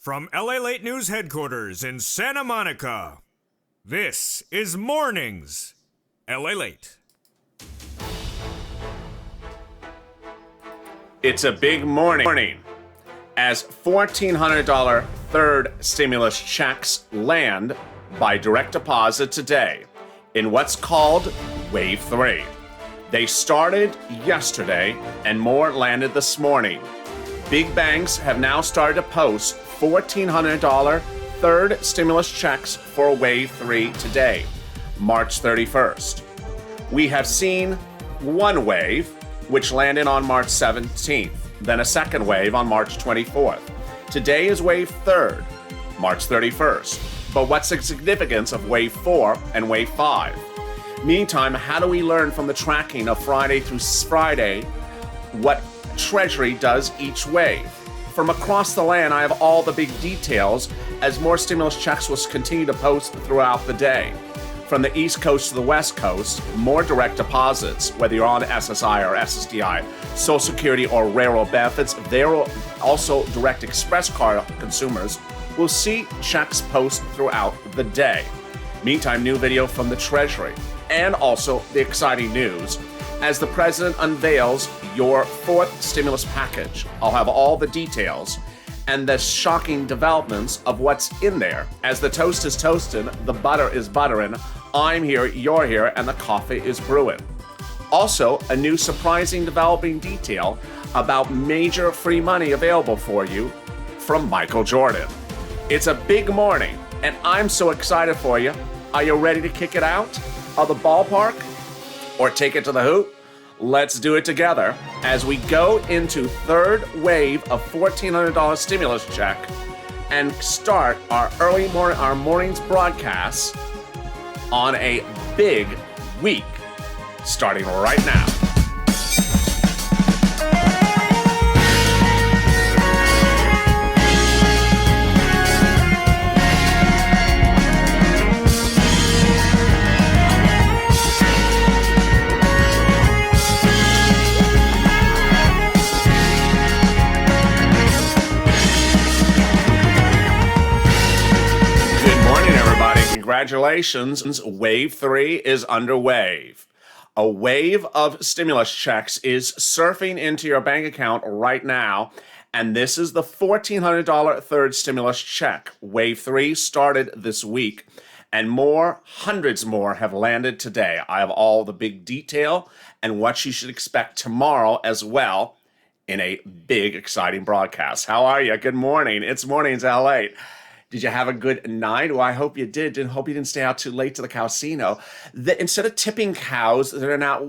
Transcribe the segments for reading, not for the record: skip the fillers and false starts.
From LALATE News Headquarters in Santa Monica, this is Mornings LALATE. It's a big morning as $1,400 third stimulus checks land by direct deposit today in what's called Wave 3. They started yesterday and more landed this morning. Big banks have now started to post $1,400 third stimulus checks for Wave 3 today, March 31st. We have seen one wave, which landed on March 17th, then a second wave on March 24th. Today is Wave 3rd, March 31st. But what's the significance of Wave 4 and Wave 5? Meantime, how do we learn from the tracking of Friday through Friday what Treasury does each wave? From across the land, I have all the big details as more stimulus checks will continue to post throughout the day. From the East Coast to the West Coast, more direct deposits, whether you're on SSI or SSDI, Social Security or railroad benefits, there will also direct express card consumers will see checks post throughout the day. Meantime, new video from the Treasury and also the exciting news as the president unveils your fourth stimulus package. I'll have all the details and the shocking developments of what's in there. As the toast is toasting, the butter is buttering, I'm here, you're here, and the coffee is brewing. Also, a new surprising developing detail about major free money available for you from Michael Jordan. It's a big morning, and I'm so excited for you. Are you ready to kick it out of the ballpark or take it to the hoop? Let's do it together as we go into third wave of $1,400 stimulus check and start our morning's broadcasts on a big week starting right now. Congratulations, Wave 3 is underway. A wave of stimulus checks is surfing into your bank account right now, and this is the $1,400 third stimulus check. Wave 3 started this week, and hundreds more have landed today. I have all the big detail and what you should expect tomorrow as well in a big, exciting broadcast. How are you? Good morning. It's Mornings LA. Did you have a good night? Well, I hope you did. Hope you didn't stay out too late to the casino. Instead of tipping cows, they're now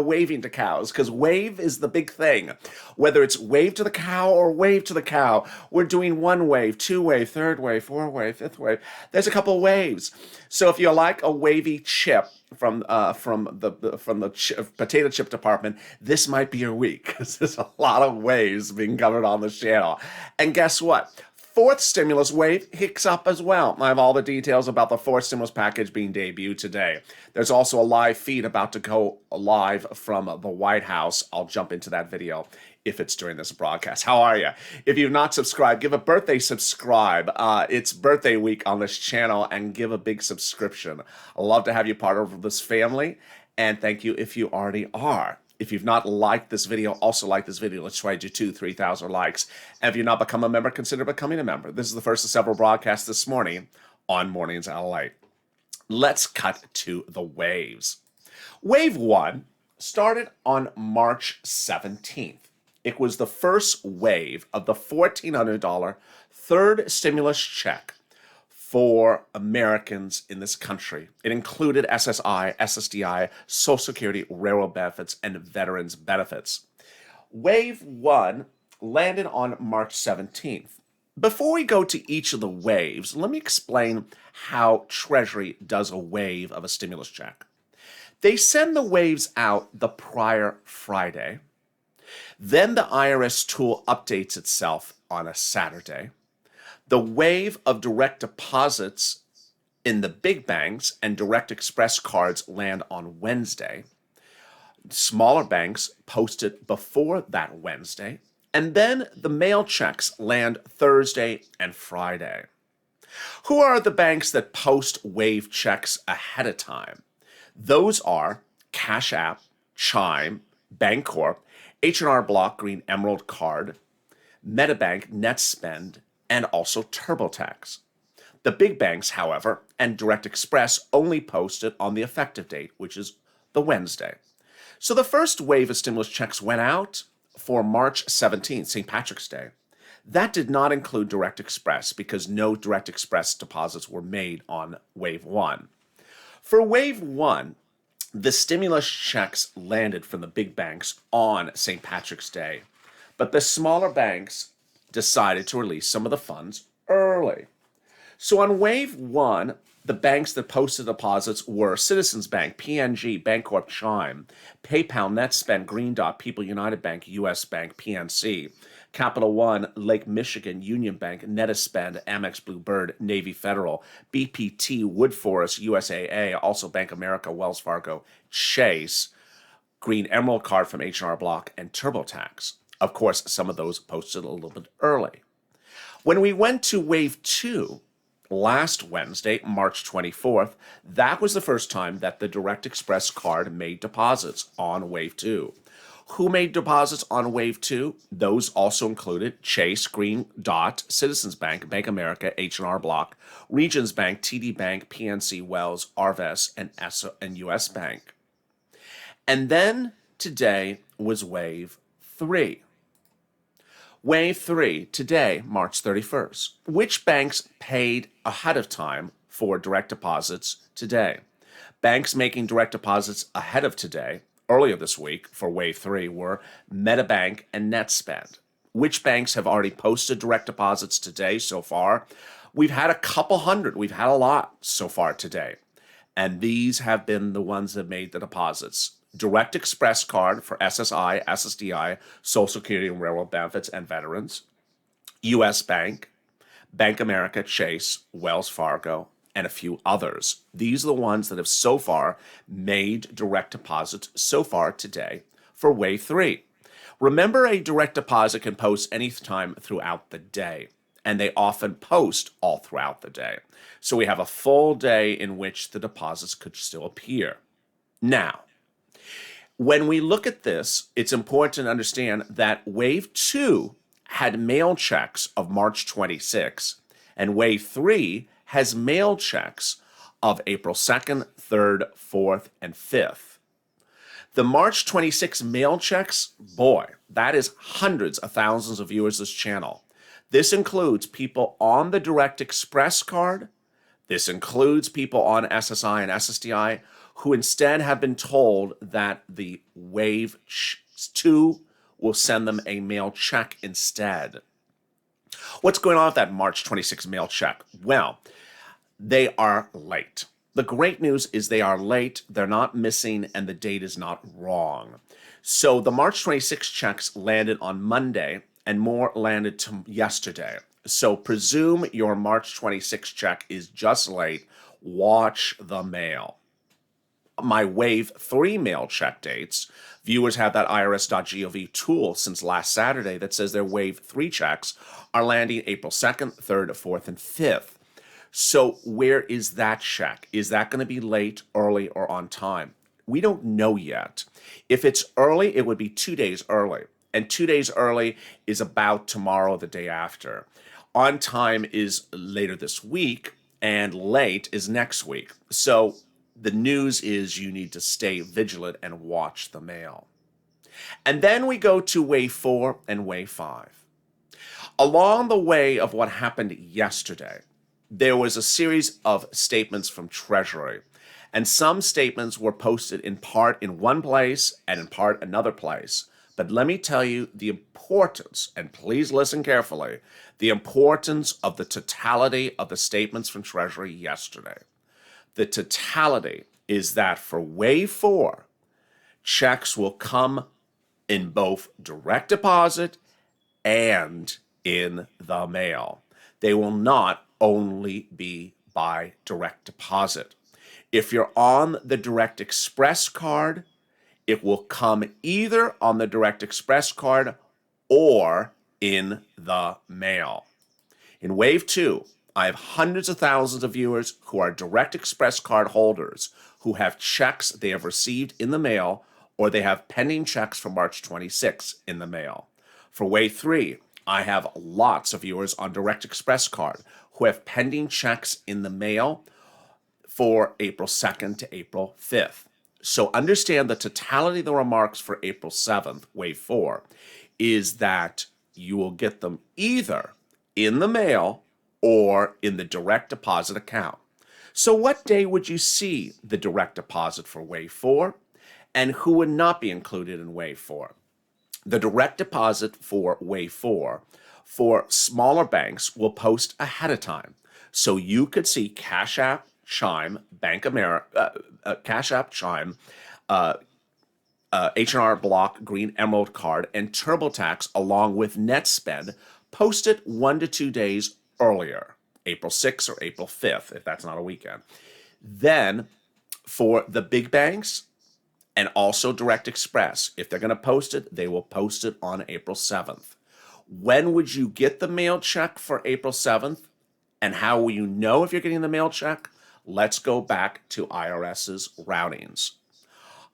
waving to cows because wave is the big thing. Whether it's wave to the cow or wave to the cow, we're doing one wave, two wave, third wave, four wave, fifth wave. There's a couple waves. So if you like a wavy chip from the potato chip department, this might be your week because there's a lot of waves being covered on this channel. And guess what? Fourth stimulus wave hicks up as well. I have all the details about the fourth stimulus package being debuted today. There's also a live feed about to go live from the White House. I'll jump into that video if it's during this broadcast. How are you? If you've not subscribed, give a birthday subscribe. It's birthday week on this channel and give a big subscription. I'd love to have you part of this family, and thank you if you already are. If you've not liked this video, also like this video. Let's try to do 3,000 likes. And if you've not become a member, consider becoming a member. This is the first of several broadcasts this morning on Mornings LA. Let's cut to the waves. Wave 1 started on March 17th. It was the first wave of the $1,400 third stimulus check for Americans in this country. It included SSI, SSDI, Social Security, railroad benefits, and veterans benefits. Wave 1 landed on March 17th. Before we go to each of the waves, let me explain how Treasury does a wave of a stimulus check. They send the waves out the prior Friday. Then the IRS tool updates itself on a Saturday. The wave of direct deposits in the big banks and direct express cards land on Wednesday. Smaller banks posted before that Wednesday, And then the mail checks land Thursday and Friday. Who are the banks that post wave checks ahead of time? Those are Cash App, Chime, Bancorp, H&R Block, Green Emerald Card, MetaBank, NetSpend, and also TurboTax. The big banks, however, and Direct Express only post it on the effective date, which is the Wednesday. So the first wave of stimulus checks went out for March 17th, St. Patrick's Day. That did not include Direct Express because no Direct Express deposits were made on Wave 1. For Wave 1, the stimulus checks landed from the big banks on St. Patrick's Day, but the smaller banks decided to release some of the funds early. So on Wave 1, the banks that posted deposits were Citizens Bank, PNG, Bancorp, Chime, PayPal, NetSpend, Green Dot, People United Bank, US Bank, PNC, Capital One, Lake Michigan, Union Bank, Netaspend, Amex Bluebird, Navy Federal, BPT, Woodforest, USAA, also Bank America, Wells Fargo, Chase, Green Emerald Card from H&R Block, and TurboTax. Of course, some of those posted a little bit early. When we went to Wave 2, last Wednesday, March 24th, that was the first time that the Direct Express card made deposits on Wave 2. Who made deposits on Wave 2? Those also included Chase, Green Dot, Citizens Bank, Bank America, H&R Block, Regions Bank, TD Bank, PNC, Wells, Arvest, and US Bank. And then today was Wave 3. Wave 3, today, March 31st. Which banks paid ahead of time for direct deposits today? Banks making direct deposits ahead of today, earlier this week, for Wave 3 were MetaBank and NetSpend. Which banks have already posted direct deposits today so far? We've had a couple hundred. We've had a lot so far today. And these have been the ones that made the deposits. Direct Express card for SSI, SSDI, Social Security and Railroad Benefits, and Veterans, US Bank, Bank America, Chase, Wells Fargo, and a few others. These are the ones that have so far made direct deposits so far today for Wave 3. Remember, a direct deposit can post any time throughout the day, and they often post all throughout the day. So we have a full day in which the deposits could still appear. Now, when we look at this, it's important to understand that Wave 2 had mail checks of March 26, and Wave 3 has mail checks of April 2nd, 3rd, 4th, and 5th. The March 26 mail checks, boy, that is hundreds of thousands of viewers this channel. This includes people on the Direct Express card. This includes people on SSI and SSDI who instead have been told that the Wave 2 will send them a mail check instead. What's going on with that March 26 mail check? Well, they are late. The great news is they are late, they're not missing, and the date is not wrong. So the March 26 checks landed on Monday, and more landed yesterday. So presume your March 26 check is just late. Watch the mail. My Wave 3 mail check dates, viewers have that irs.gov tool since last Saturday that says their Wave 3 checks are landing April 2nd, 3rd, 4th, and 5th. So where is that check? Is that going to be late, early, or on time? We don't know yet. If it's early, it would be 2 days early. And 2 days early is about tomorrow, the day after. On time is later this week, and late is next week. So the news is you need to stay vigilant and watch the mail. And then we go to Wave 4 and Wave 5. Along the way of what happened yesterday, there was a series of statements from Treasury. And some statements were posted in part in one place and in part another place. But let me tell you the importance, and please listen carefully, the importance of the totality of the statements from Treasury yesterday. The totality is that for Wave 4, checks will come in both direct deposit and in the mail. They will not only be by direct deposit. If you're on the Direct Express card, it will come either on the Direct Express card or in the mail. In Wave 2, I have hundreds of thousands of viewers who are Direct Express card holders who have checks they have received in the mail or they have pending checks for March 26 in the mail. For Wave 3, I have lots of viewers on Direct Express card who have pending checks in the mail for April 2nd to April 5th. So understand the totality of the remarks for April 7th, Wave 4, is that you will get them either in the mail or in the direct deposit account. So what day would you see the direct deposit for Wave 4? And who would not be included in Wave 4? The direct deposit for Wave 4 for smaller banks will post ahead of time. So you could see Cash App, Chime, Bank America, Cash App, Chime, H&R Block, Green Emerald Card, and TurboTax, along with NetSpend, posted 1 to 2 days earlier, April 6th or April 5th, if that's not a weekend. Then for the big banks and also Direct Express, if they're going to post it, they will post it on April 7th. When would you get the mail check for April 7th? And how will you know if you're getting the mail check? Let's go back to IRS's routings.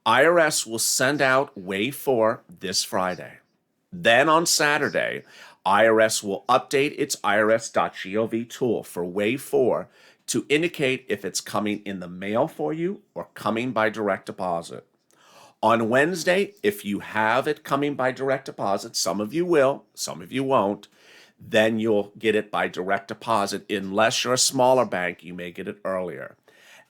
IRS will send out Wave 4 this Friday. Then on Saturday, IRS will update its irs.gov tool for Wave 4 to indicate if it's coming in the mail for you or coming by direct deposit. On Wednesday, if you have it coming by direct deposit, some of you will, some of you won't, then you'll get it by direct deposit. Unless you're a smaller bank, you may get it earlier.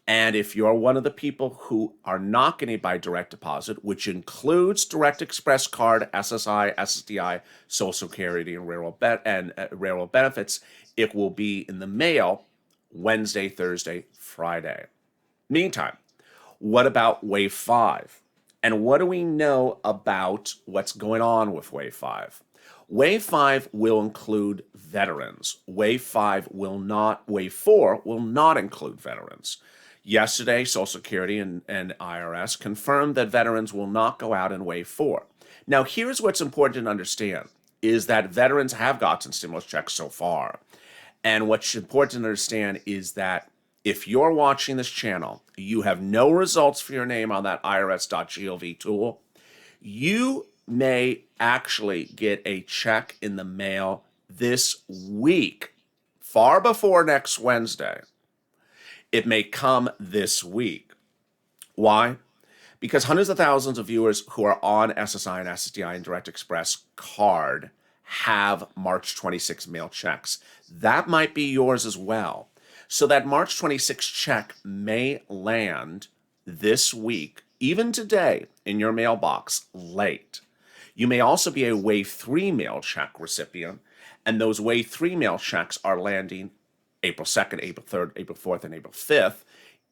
And if you're one of the people who are not getting it by direct deposit, which includes Direct Express card, SSI, SSDI, Social Security, and railroad benefits, it will be in the mail Wednesday, Thursday, Friday. Meantime, what about Wave 5? And what do we know about what's going on with Wave 5? Wave 5 will include veterans. Wave 4 will not include veterans. Yesterday, Social Security and IRS confirmed that veterans will not go out in Wave 4. Now, here's what's important to understand, is that veterans have gotten stimulus checks so far. And what's important to understand is that if you're watching this channel, you have no results for your name on that irs.gov tool, you may actually get a check in the mail this week, far before next Wednesday. It may come this week. Why? Because hundreds of thousands of viewers who are on SSI and SSDI and Direct Express card have March 26 mail checks. That might be yours as well. So that March 26 check may land this week, even today, in your mailbox late. You may also be a Wave 3 mail check recipient, and those Wave 3 mail checks are landing April 2nd, April 3rd, April 4th, and April 5th,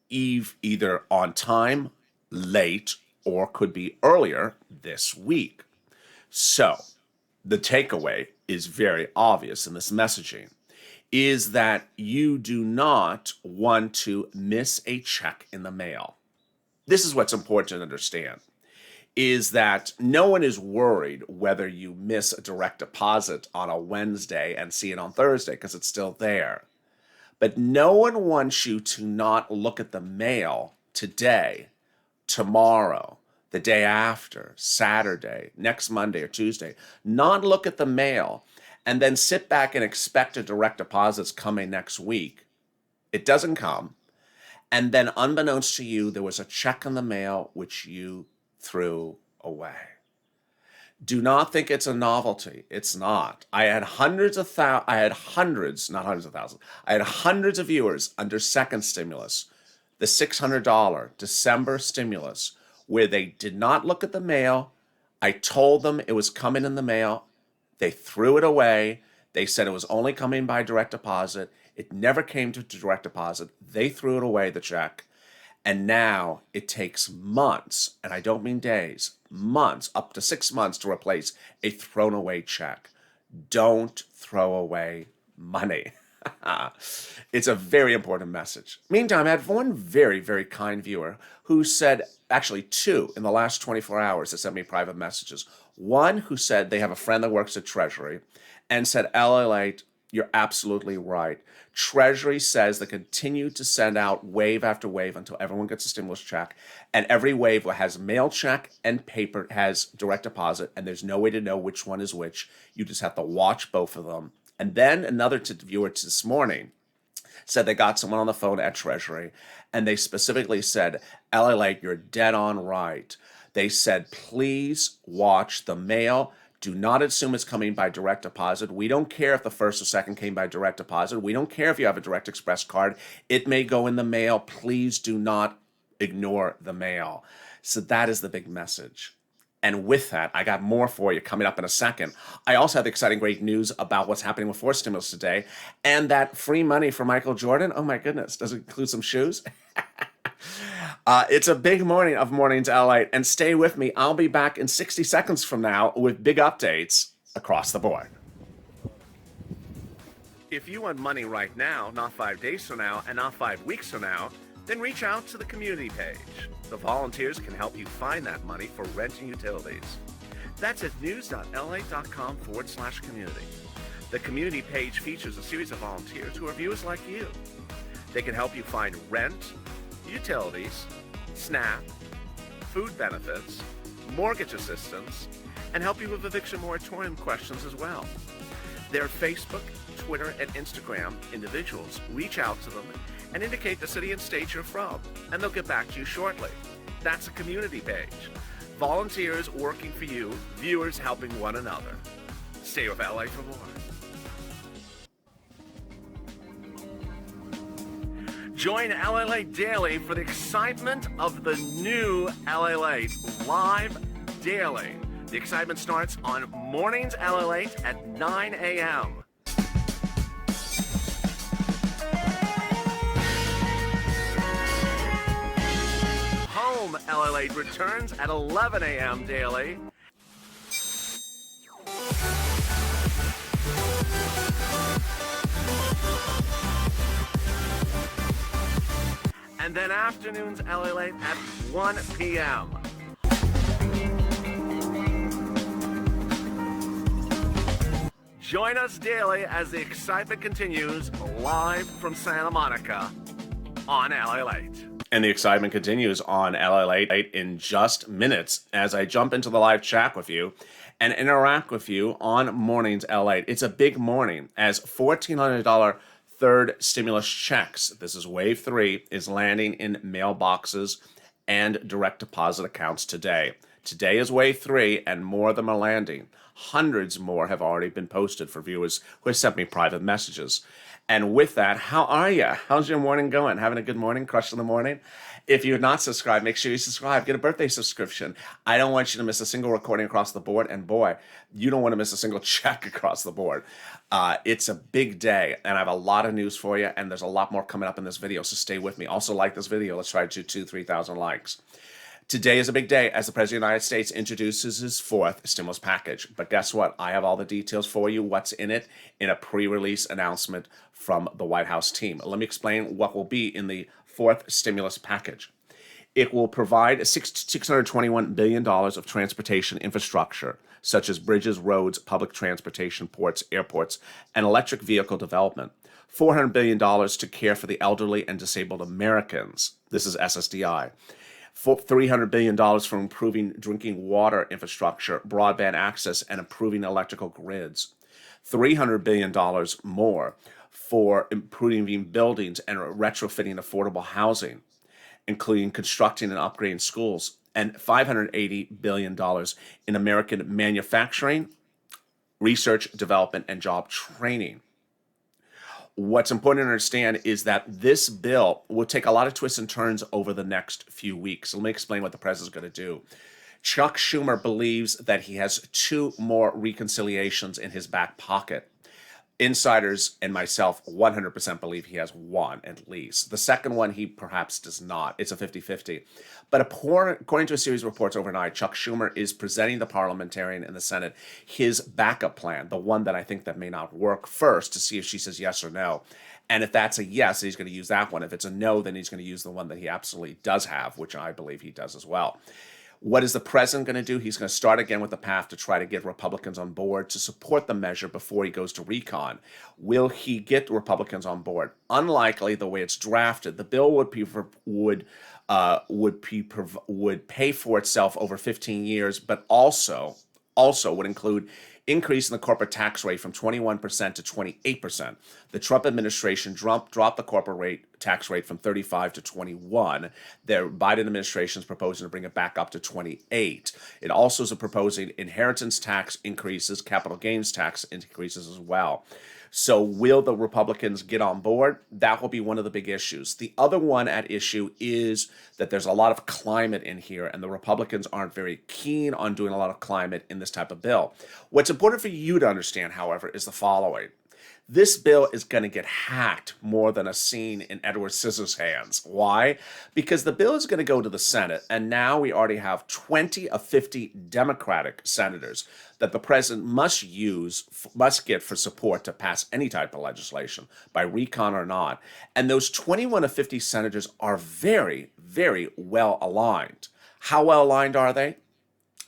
either on time, late, or could be earlier this week. So the takeaway is very obvious in this messaging, is that you do not want to miss a check in the mail. This is what's important to understand, is that no one is worried whether you miss a direct deposit on a Wednesday and see it on Thursday because it's still there. But no one wants you to not look at the mail today, tomorrow, the day after, Saturday, next Monday or Tuesday. Not look at the mail and then sit back and expect a direct deposit's coming next week. It doesn't come. And then unbeknownst to you, there was a check in the mail which you threw away. Do not think it's a novelty. It's not. I had hundreds of viewers under second stimulus, the $600 December stimulus, where they did not look at the mail. I told them it was coming in the mail. They threw it away. They said it was only coming by direct deposit. It never came to direct deposit. They threw it away, the check. And now it takes months, and I don't mean days, months, up to 6 months to replace a thrown away check. Don't throw away money. It's a very important message. Meantime, I had one very, very kind viewer who said, actually two in the last 24 hours that sent me private messages. One who said they have a friend that works at Treasury and said, LALATE, you're absolutely right. Treasury says they continue to send out wave after wave until everyone gets a stimulus check. And every wave has mail check and paper has direct deposit. And there's no way to know which one is which. You just have to watch both of them. And then another viewer this morning said they got someone on the phone at Treasury and they specifically said, LALATE, you're dead on right. They said, please watch the mail. Do not assume it's coming by direct deposit. We don't care if the first or second came by direct deposit. We don't care if you have a Direct Express card. It may go in the mail. Please do not ignore the mail. So that is the big message. And with that, I got more for you coming up in a second. I also have exciting great news about what's happening with forced stimulus today. And that free money for Michael Jordan, oh my goodness, does it include some shoes? It's a big morning of Mornings LALATE, and stay with me. I'll be back in 60 seconds from now with big updates across the board. If you want money right now, not 5 days from now, and not 5 weeks from now, then reach out to the community page. The volunteers can help you find that money for rent and utilities. That's at news.la.com/community. The community page features a series of volunteers who are viewers like you. They can help you find rent, utilities, SNAP, food benefits, mortgage assistance, and help you with eviction moratorium questions as well. Their Facebook, Twitter, and Instagram individuals reach out to them and indicate the city and state you're from, and they'll get back to you shortly. That's a community page. Volunteers working for you, viewers helping one another. Stay with LA for more. Join LALATE Daily for the excitement of the new LALATE live daily. The excitement starts on Mornings LALATE at 9 a.m. Home LALATE returns at 11 a.m. daily. And then afternoons LALATE at 1 p.m. Join us daily as the excitement continues live from Santa Monica on LALATE. And the excitement continues on LALATE in just minutes as I jump into the live chat with you and interact with you on Mornings LALATE. It's a big morning as $1,400 third stimulus checks, this is wave 3, is landing in mailboxes and direct deposit accounts today. Today is wave 3 and more of them are landing. Hundreds more have already been posted for viewers who have sent me private messages. And with that, how are you? How's your morning going? Having a good morning? Crushed in the morning? If you're not subscribed, make sure you subscribe. Get a birthday subscription. I don't want you to miss a single recording across the board. And boy, you don't want to miss a single check across the board. It's a big day, and I have a lot of news for you, and there's a lot more coming up in this video, so stay with me. Also, like this video. Let's try to do 3,000 likes. Today is a big day as the President of the United States introduces his 4th stimulus package. But guess what? I have all the details for you, what's in it, in a pre-release announcement from the White House team. Let me explain what will be in the 4th stimulus package. It will provide $621 billion of transportation infrastructure, such as bridges, roads, public transportation, ports, airports, and electric vehicle development. $400 billion to care for the elderly and disabled Americans. This is SSDI. $300 billion for improving drinking water infrastructure, broadband access, and improving electrical grids. $300 billion more for improving buildings and retrofitting affordable housing, including constructing and upgrading schools, and $580 billion in American manufacturing, research, development, and job training. What's important to understand is that this bill will take a lot of twists and turns over the next few weeks. Let me explain what the president's going to do. Chuck Schumer believes that he has 2 more reconciliations in his back pocket. Insiders and myself 100% believe he has 1 at least. The second one he perhaps does not. It's a 50-50. But according to a series of reports overnight, Chuck Schumer is presenting the parliamentarian in the Senate his backup plan, the one that I think that may not work, first to see if she says yes or no. And if that's a yes, he's going to use that one. If it's a no, then he's going to use the one that he absolutely does have, which I believe he does as well. What is the president going to do? He's going to start again with the path to try to get Republicans on board to support the measure before he goes to recon. Will he get Republicans on board? Unlikely. The way it's drafted, the bill would pay for itself over 15 years, but also would include increasing the corporate tax rate from 21% to 28%. The Trump administration dropped the corporate tax rate from 35 to 21. The Biden administration is proposing to bring it back up to 28. It also is proposing inheritance tax increases, capital gains tax increases as well. So will the Republicans get on board? That will be one of the big issues. The other one at issue is that there's a lot of climate in here, and the Republicans aren't very keen on doing a lot of climate in this type of bill. What's important for you to understand, however, is the following. This bill is going to get hacked more than a scene in Edward Scissorhands. Why? Because the bill is going to go to the Senate, and now we already have 20 of 50 Democratic senators that the president must get for support to pass any type of legislation, by recon or not. And those 21 of 50 senators are very, very well aligned. How well aligned are they?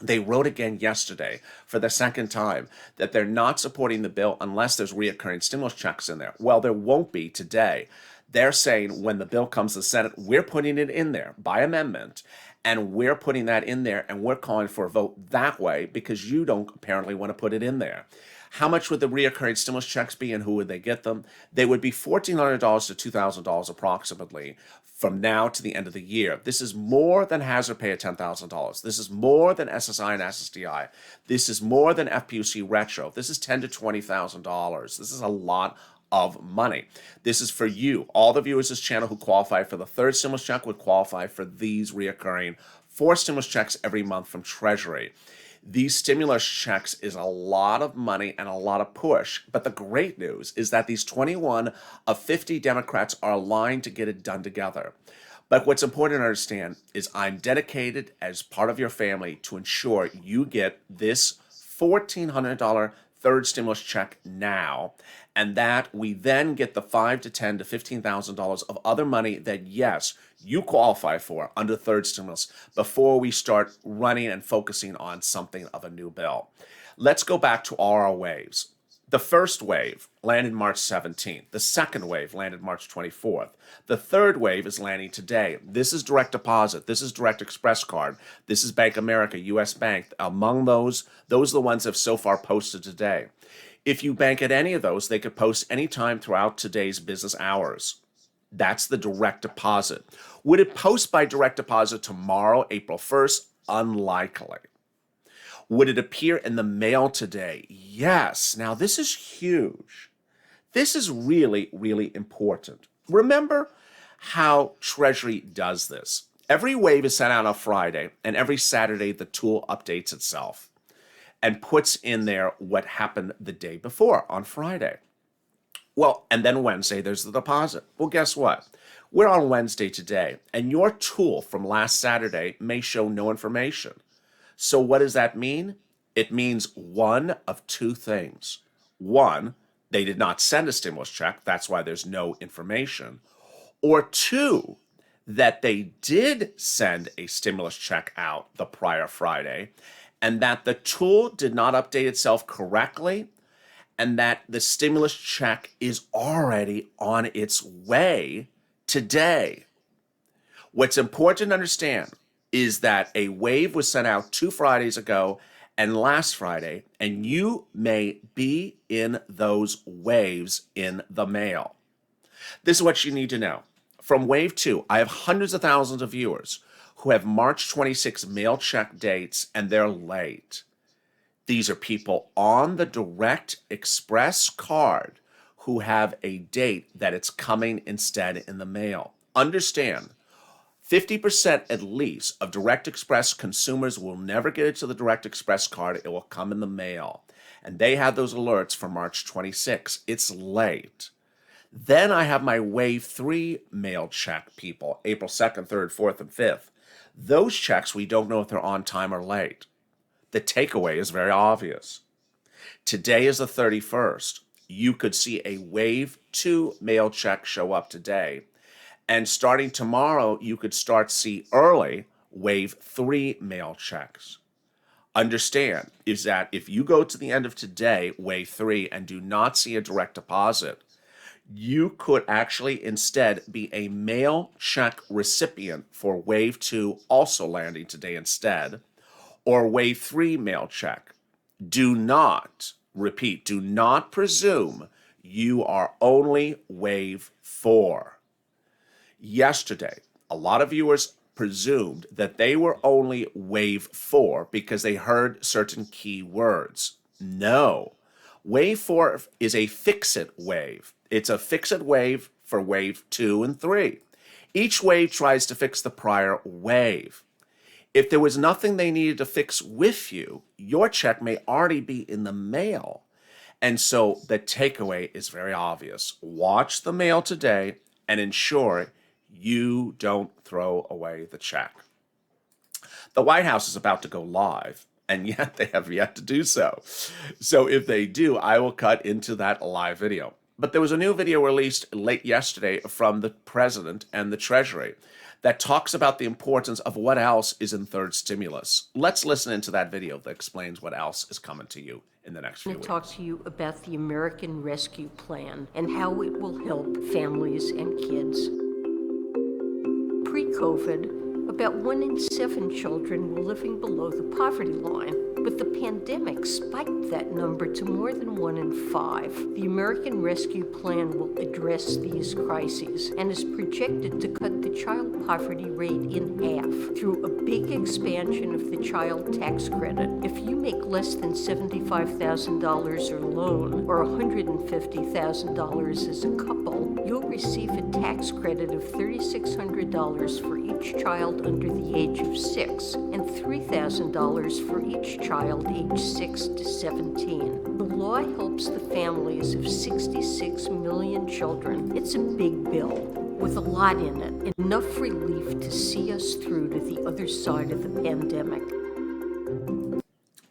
They wrote again yesterday for the second time that they're not supporting the bill unless there's reoccurring stimulus checks in there. Well, there won't be today. They're saying when the bill comes to the Senate, we're putting it in there by amendment, and we're putting that in there, and we're calling for a vote that way because you don't apparently want to put it in there. How much would the reoccurring stimulus checks be, and who would they get them? They would be $1,400 to $2,000 approximately from now to the end of the year. This is more than hazard pay at $10,000. This is more than SSI and SSDI. This is more than FPUC retro. This is $10,000 to $20,000. This is a lot of money. This is for you. All the viewers of this channel who qualify for the third stimulus check would qualify for these reoccurring 4 stimulus checks every month from Treasury. These stimulus checks is a lot of money and a lot of push. But the great news is that these 21 of 50 Democrats are aligned to get it done together. But what's important to understand is I'm dedicated as part of your family to ensure you get this $1,400 third stimulus check now, and that we then get the $5,000 to $10,000 to $15,000 of other money that, yes, you qualify for under third stimulus before we start running and focusing on something of a new bill. Let's go back to all our waves. The first wave landed March 17th. The second wave landed March 24th. The third wave is landing today. This is direct deposit. This is direct express card. This is Bank America, U.S. Bank. Among those are the ones that have so far posted today. If you bank at any of those, they could post anytime throughout today's business hours. That's the direct deposit. Would it post by direct deposit tomorrow, April 1st? Unlikely. Would it appear in the mail today? Yes. Now, this is huge. This is really, really important. Remember how Treasury does this. Every wave is sent out on Friday, and every Saturday the tool updates itself and puts in there what happened the day before on Friday. Well, and then Wednesday, there's the deposit. Well, guess what? We're on Wednesday today, and your tool from last Saturday may show no information. So what does that mean? It means one of two things. One, they did not send a stimulus check. That's why there's no information. Or two, that they did send a stimulus check out the prior Friday, and that the tool did not update itself correctly, and that the stimulus check is already on its way today. What's important to understand is that a wave was sent out 2 Fridays ago and last Friday, and you may be in those waves in the mail. This is what you need to know. From wave 2, I have hundreds of thousands of viewers who have March 26 mail check dates, and they're late. These are people on the direct express card who have a date that it's coming instead in the mail. Understand, 50% at least of direct express consumers will never get it to the direct express card. It will come in the mail. And they have those alerts for March 26. It's late. Then I have my wave 3 mail check people, April 2nd, 3rd, 4th, and 5th. Those checks, we don't know if they're on time or late. The takeaway is very obvious. Today is the 31st. You could see a wave 2 mail check show up today. And starting tomorrow, you could start see early wave 3 mail checks. Understand is that if you go to the end of today, wave 3, and do not see a direct deposit, you could actually instead be a mail check recipient for wave 2 also landing today instead, or wave 3 mail check. Do not, repeat, do not presume you are only wave 4. Yesterday, a lot of viewers presumed that they were only wave 4 because they heard certain key words. No. Wave 4 is a fix-it wave. It's a fix-it wave for wave 2 and 3. Each wave tries to fix the prior wave. If there was nothing they needed to fix with you, your check may already be in the mail. And so the takeaway is very obvious. Watch the mail today and ensure you don't throw away the check. The White House is about to go live, and yet they have yet to do so. So if they do, I will cut into that live video. But there was a new video released late yesterday from the president and the Treasury that talks about the importance of what else is in third stimulus. Let's listen into that video that explains what else is coming to you in the next few weeks. I'm going to talk to you about the American Rescue Plan and how it will help families and kids. Pre-COVID, about 1 in 7 children were living below the poverty line, but the pandemic spiked that number to more than 1 in 5. The American Rescue Plan will address these crises and is projected to cut the child poverty rate in half through a big expansion of the child tax credit. If you make less than $75,000 alone or $150,000 as a couple, you'll receive a tax credit of $3,600 for each child under the age of 6 and $3,000 for each child aged 6 to 17. The law helps the families of 66 million children. It's a big bill with a lot in it, enough relief to see us through to the other side of the pandemic.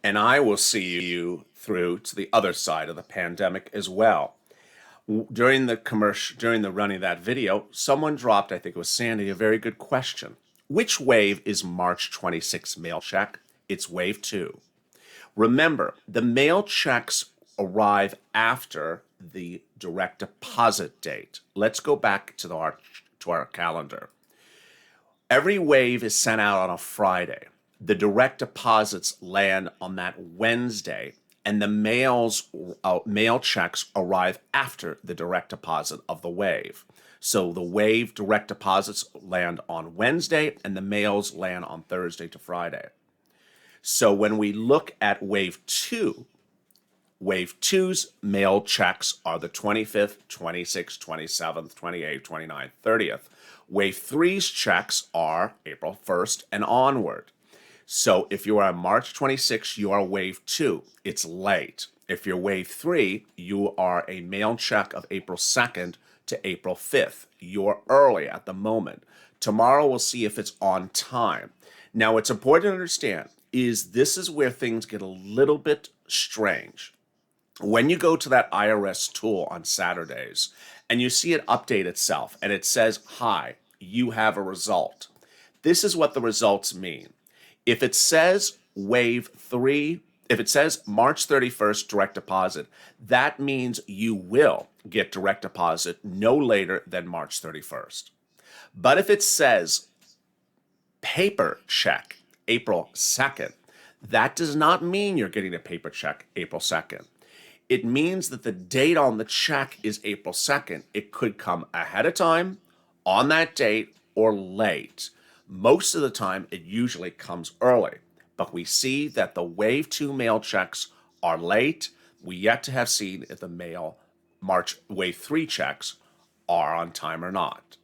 And I will see you through to the other side of the pandemic as well. During the running of that video, someone dropped, I think it was Sandy, a very good question. Which wave is March 26th mail check? It's wave 2. Remember, the mail checks arrive after the direct deposit date. Let's go back to our calendar. Every wave is sent out on a Friday. The direct deposits land on that Wednesday, and the mail checks arrive after the direct deposit of the wave. So the wave direct deposits land on Wednesday, and the mails land on Thursday to Friday. So when we look at wave 2, wave 2's mail checks are the 25th, 26th, 27th, 28th, 29th, 30th. Wave 3's checks are April 1st and onward. So if you are on March 26th, you are wave 2. It's late. If you're wave 3, you are a mail check of April 2nd to April 5th. You're early at the moment. Tomorrow we'll see if it's on time. Now, what's important to understand is this is where things get a little bit strange. When you go to that IRS tool on Saturdays and you see it update itself and it says, hi, you have a result. This is what the results mean. If it says wave 3, if it says March 31st direct deposit, that means you will get direct deposit no later than March 31st. But if it says paper check April 2nd, that does not mean you're getting a paper check April 2nd. It means that the date on the check is April 2nd. It could come ahead of time, on that date, or late. Most of the time, it usually comes early. But we see that the wave 2 mail checks are late. We yet to have seen if the March wave 3 checks are on time or not.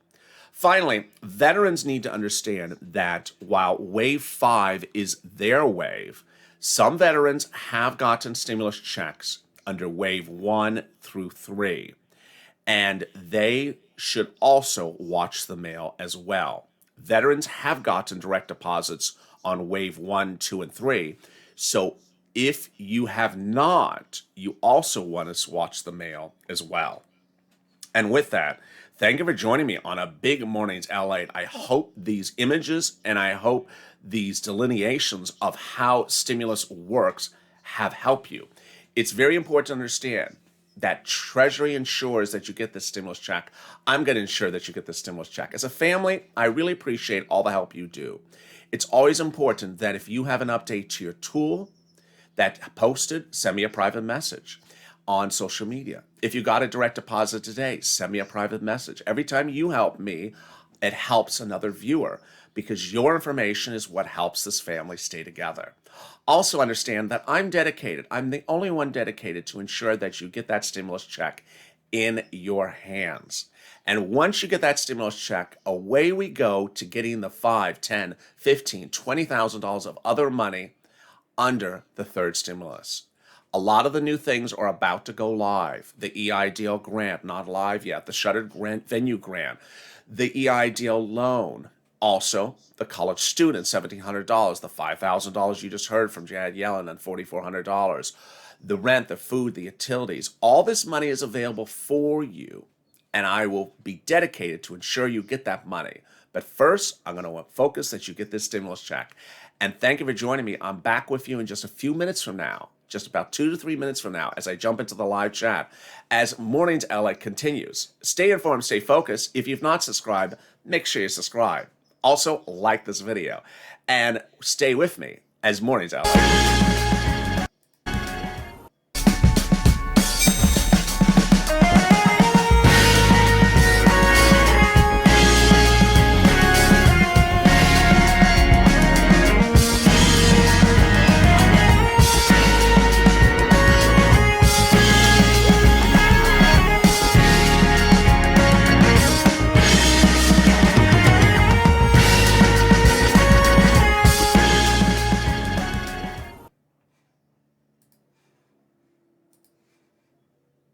Finally, veterans need to understand that while wave 5 is their wave, some veterans have gotten stimulus checks under wave 1 through 3, and they should also watch the mail as well. Veterans have gotten direct deposits on wave 1, 2, and 3, so if you have not, you also want to watch the mail as well. And with that, thank you for joining me on a big Mornings LA. I hope these images and I hope these delineations of how stimulus works have helped you. It's very important to understand that Treasury ensures that you get this stimulus check. I'm going to ensure that you get this stimulus check. As a family, I really appreciate all the help you do. It's always important that if you have an update to your tool that posted, send me a private message on social media. If you got a direct deposit today, send me a private message. Every time you help me, it helps another viewer because your information is what helps this family stay together. Also understand that I'm dedicated. I'm the only one dedicated to ensure that you get that stimulus check in your hands. And once you get that stimulus check, away we go to getting the $5, $10, $15, $20,000 of other money under the third stimulus. A lot of the new things are about to go live. The EIDL grant, not live yet. The shuttered grant, venue grant. The EIDL loan. Also, the college student, $1,700. The $5,000 you just heard from Janet Yellen and $4,400. The rent, the food, the utilities. All this money is available for you. And I will be dedicated to ensure you get that money. But first, I'm going to focus that you get this stimulus check. And thank you for joining me. I'm back with you in just a few minutes from now. Just about 2 to 3 minutes from now as I jump into the live chat as Mornings LA continues. Stay informed, stay focused. If you've not subscribed, make sure you subscribe. Also, like this video and stay with me as Mornings LA.